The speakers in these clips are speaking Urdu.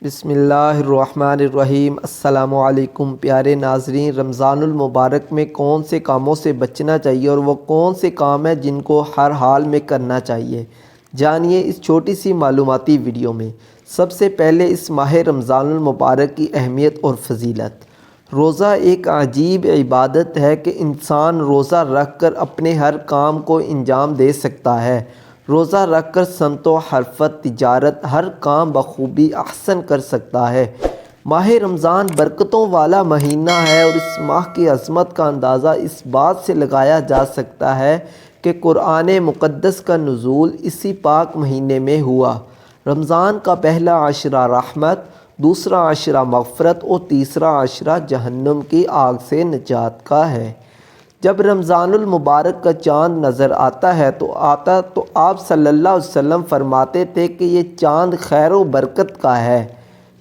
بسم اللہ الرحمن الرحیم۔ السلام علیکم پیارے ناظرین، رمضان المبارک میں کون سے کاموں سے بچنا چاہیے اور وہ کون سے کام ہیں جن کو ہر حال میں کرنا چاہیے، جانیے اس چھوٹی سی معلوماتی ویڈیو میں۔ سب سے پہلے اس ماہ رمضان المبارک کی اہمیت اور فضیلت۔ روزہ ایک عجیب عبادت ہے کہ انسان روزہ رکھ کر اپنے ہر کام کو انجام دے سکتا ہے۔ روزہ رکھ کر صنعت و حرفت، تجارت، ہر کام بخوبی احسن کر سکتا ہے۔ ماہ رمضان برکتوں والا مہینہ ہے اور اس ماہ کی عظمت کا اندازہ اس بات سے لگایا جا سکتا ہے کہ قرآن مقدس کا نزول اسی پاک مہینے میں ہوا۔ رمضان کا پہلا عشرہ رحمت، دوسرا عشرہ مغفرت اور تیسرا عشرہ جہنم کی آگ سے نجات کا ہے۔ جب رمضان المبارک کا چاند نظر آتا ہے تو آپ صلی اللہ علیہ وسلم فرماتے تھے کہ یہ چاند خیر و برکت کا ہے،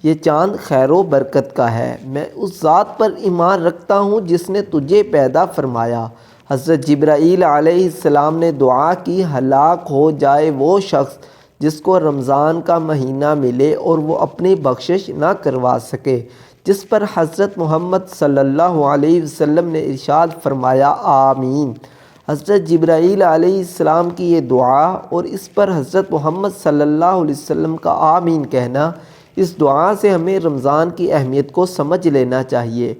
یہ چاند خیر و برکت کا ہے۔ میں اس ذات پر ایمان رکھتا ہوں جس نے تجھے پیدا فرمایا۔ حضرت جبرائیل علیہ السلام نے دعا کی، ہلاک ہو جائے وہ شخص جس کو رمضان کا مہینہ ملے اور وہ اپنی بخشش نہ کروا سکے، جس پر حضرت محمد صلی اللہ علیہ وسلم نے ارشاد فرمایا آمین۔ حضرت جبرائیل علیہ السلام کی یہ دعا اور اس پر حضرت محمد صلی اللہ علیہ وسلم کا آمین کہنا، اس دعا سے ہمیں رمضان کی اہمیت کو سمجھ لینا چاہیے۔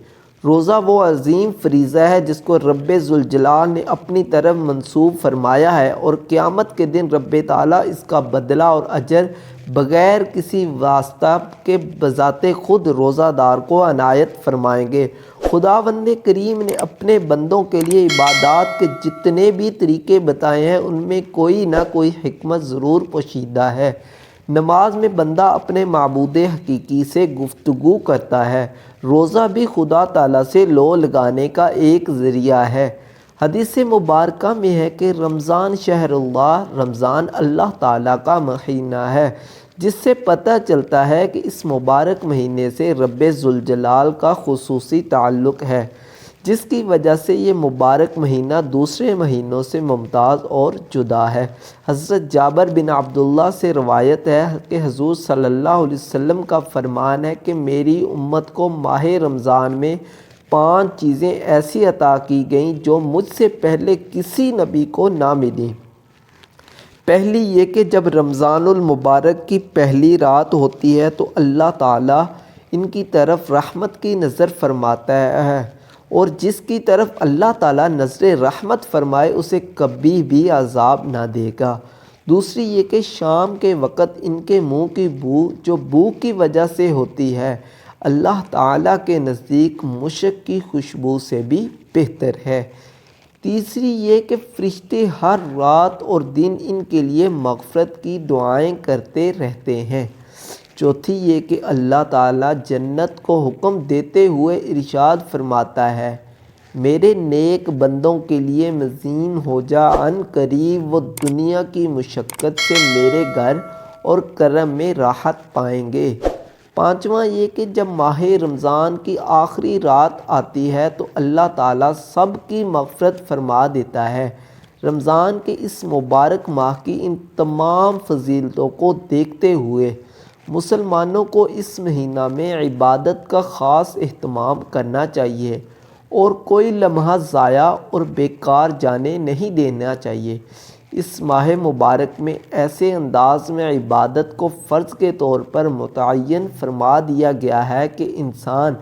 روزہ وہ عظیم فریضہ ہے جس کو رب ذوالجلال نے اپنی طرف منسوب فرمایا ہے اور قیامت کے دن رب تعالیٰ اس کا بدلہ اور اجر بغیر کسی واسطہ کے بذات خود روزہ دار کو عنایت فرمائیں گے۔ خداوند کریم نے اپنے بندوں کے لیے عبادات کے جتنے بھی طریقے بتائے ہیں ان میں کوئی نہ کوئی حکمت ضرور پوشیدہ ہے۔ نماز میں بندہ اپنے معبود حقیقی سے گفتگو کرتا ہے۔ روزہ بھی خدا تعالیٰ سے لو لگانے کا ایک ذریعہ ہے۔ حدیث مبارکہ میں ہے کہ رمضان شہر اللہ، رمضان اللہ تعالیٰ کا مہینہ ہے، جس سے پتہ چلتا ہے کہ اس مبارک مہینے سے رب ذوالجلال کا خصوصی تعلق ہے، جس کی وجہ سے یہ مبارک مہینہ دوسرے مہینوں سے ممتاز اور جدا ہے۔ حضرت جابر بن عبداللہ سے روایت ہے کہ حضور صلی اللہ علیہ وسلم کا فرمان ہے کہ میری امت کو ماہ رمضان میں 5 چیزیں ایسی عطا کی گئیں جو مجھ سے پہلے کسی نبی کو نہ ملیں۔ پہلی یہ کہ جب رمضان المبارک کی پہلی رات ہوتی ہے تو اللہ تعالیٰ ان کی طرف رحمت کی نظر فرماتا ہے، اور جس کی طرف اللہ تعالیٰ نظر رحمت فرمائے اسے کبھی بھی عذاب نہ دے گا۔ دوسری یہ کہ شام کے وقت ان کے منہ کی بو جو بھوک کی وجہ سے ہوتی ہے، اللہ تعالیٰ کے نزدیک مشک کی خوشبو سے بھی بہتر ہے۔ تیسری یہ کہ فرشتے ہر رات اور دن ان کے لیے مغفرت کی دعائیں کرتے رہتے ہیں۔ چوتھی یہ کہ اللہ تعالیٰ جنت کو حکم دیتے ہوئے ارشاد فرماتا ہے، میرے نیک بندوں کے لیے مزین ہو جا، عن قریب وہ دنیا کی مشقت سے میرے گھر اور کرم میں راحت پائیں گے۔ پانچواں یہ کہ جب ماہ رمضان کی آخری رات آتی ہے تو اللہ تعالیٰ سب کی مغفرت فرما دیتا ہے۔ رمضان کے اس مبارک ماہ کی ان تمام فضیلتوں کو دیکھتے ہوئے مسلمانوں کو اس مہینہ میں عبادت کا خاص اہتمام کرنا چاہیے اور کوئی لمحہ ضائع اور بیکار جانے نہیں دینا چاہیے۔ اس ماہ مبارک میں ایسے انداز میں عبادت کو فرض کے طور پر متعین فرما دیا گیا ہے کہ انسان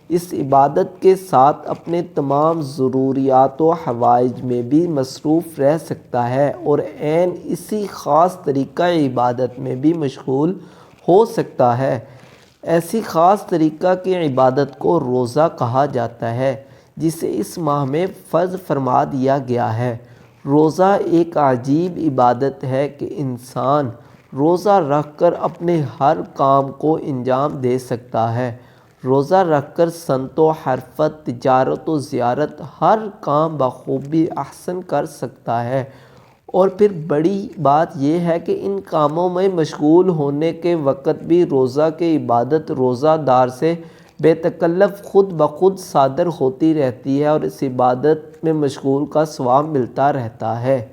اس عبادت کے ساتھ اپنے تمام ضروریات و حوائج میں بھی مصروف رہ سکتا ہے اور عین اسی خاص طریقہ عبادت میں بھی مشغول ہو سکتا ہے۔ ایسی خاص طریقہ کی عبادت کو روزہ کہا جاتا ہے، جسے اس ماہ میں فرض فرما دیا گیا ہے۔ روزہ ایک عجیب عبادت ہے کہ انسان روزہ رکھ کر اپنے ہر کام کو انجام دے سکتا ہے۔ روزہ رکھ کر صنعت و حرفت، تجارت و زیارت، ہر کام بخوبی احسن کر سکتا ہے۔ اور پھر بڑی بات یہ ہے کہ ان کاموں میں مشغول ہونے کے وقت بھی روزہ کی عبادت روزہ دار سے بے تکلف خود بخود صادر ہوتی رہتی ہے اور اس عبادت میں مشغول کا ثواب ملتا رہتا ہے۔